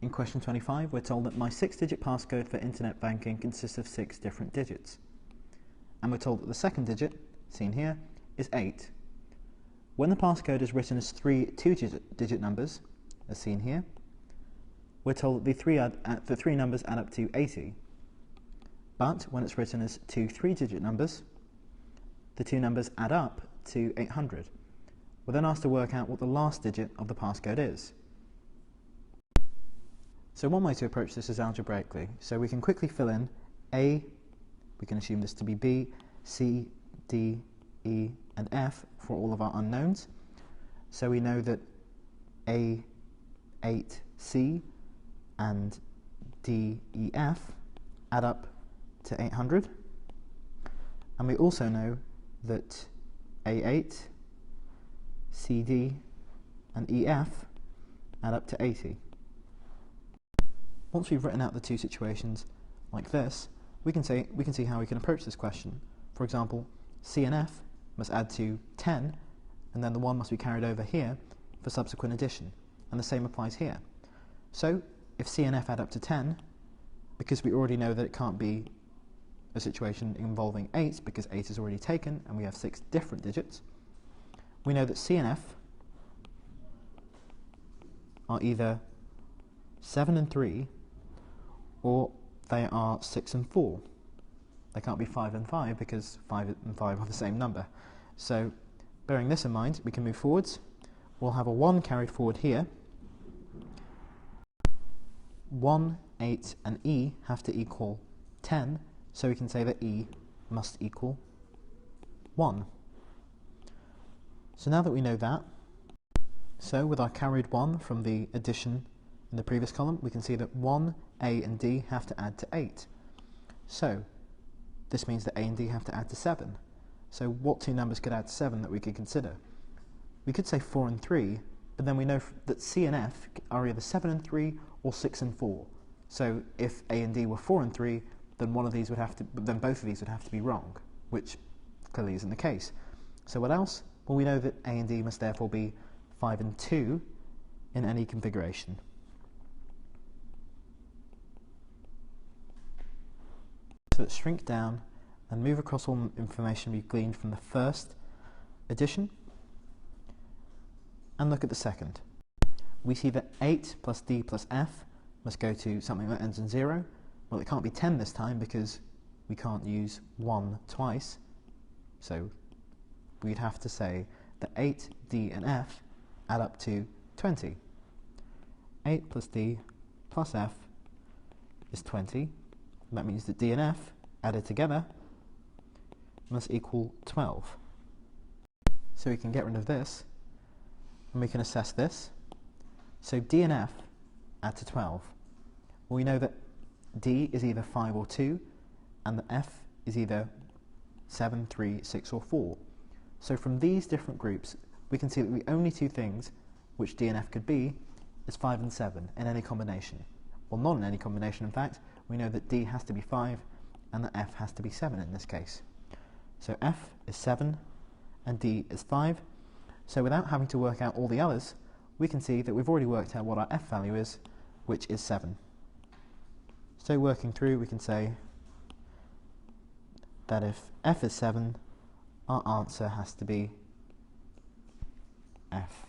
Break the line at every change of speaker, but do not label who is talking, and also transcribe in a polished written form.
In question 25, we're told that my 6-digit passcode for internet banking consists of 6 different digits. And we're told that the second digit, seen here, is 8. When the passcode is written as 3 two-digit numbers, as seen here, we're told that the three numbers add up to 80. But when it's written as 2 3-digit numbers, the two numbers add up to 800. We're then asked to work out what the last digit of the passcode is. So one way to approach this is algebraically. So we can quickly fill in A, we can assume this to be B, C, D, E, and F for all of our unknowns. So we know that A, 8C, and D, E, F add up to 800. And we also know that A8, CD, and EF add up to 80. Once we've written out the two situations like this, we can see how we can approach this question. For example, C and F must add to 10, and then the 1 must be carried over here for subsequent addition, and the same applies here. So, if C and F add up to 10, because we already know that it can't be a situation involving 8, because 8 is already taken, and we have 6 different digits, we know that C and F are either 7 and 3, or they are 6 and 4. They can't be 5 and 5 because 5 and 5 are the same number. So, bearing this in mind, we can move forwards. We'll have a 1 carried forward here. 1, 8, and E have to equal 10, so we can say that E must equal 1. So now that we know that, so with our carried 1 from the addition in the previous column, we can see that 1, A, and D have to add to 8. So, this means that A and D have to add to 7. So what two numbers could add to 7 that we could consider? We could say 4 and 3, but then we know that C and F are either 7 and 3 or 6 and 4. So if A and D were 4 and 3, then both of these would have to be wrong, which clearly isn't the case. So what else? Well, we know that A and D must therefore be 5 and 2 in any configuration. So let's shrink down and move across all information we've gleaned from the first addition and look at the second. We see that 8 plus D plus F must go to something that ends in 0. Well, it can't be 10 this time because we can't use 1 twice, so we'd have to say that 8, D, and F add up to 20. 8 plus D plus F is 20. That means that D and F added together must equal 12. So we can get rid of this, and we can assess this. So D and F add to 12. Well, we know that D is either 5 or 2, and that F is either 7, 3, 6, or 4. So from these different groups, we can see that the only two things which D and F could be is 5 and 7 in any combination. Well, not in any combination, in fact. We know that D has to be 5 and that F has to be 7 in this case. So F is 7 and D is 5. So without having to work out all the others, we can see that we've already worked out what our F value is, which is 7. So working through, we can say that if F is 7, our answer has to be F.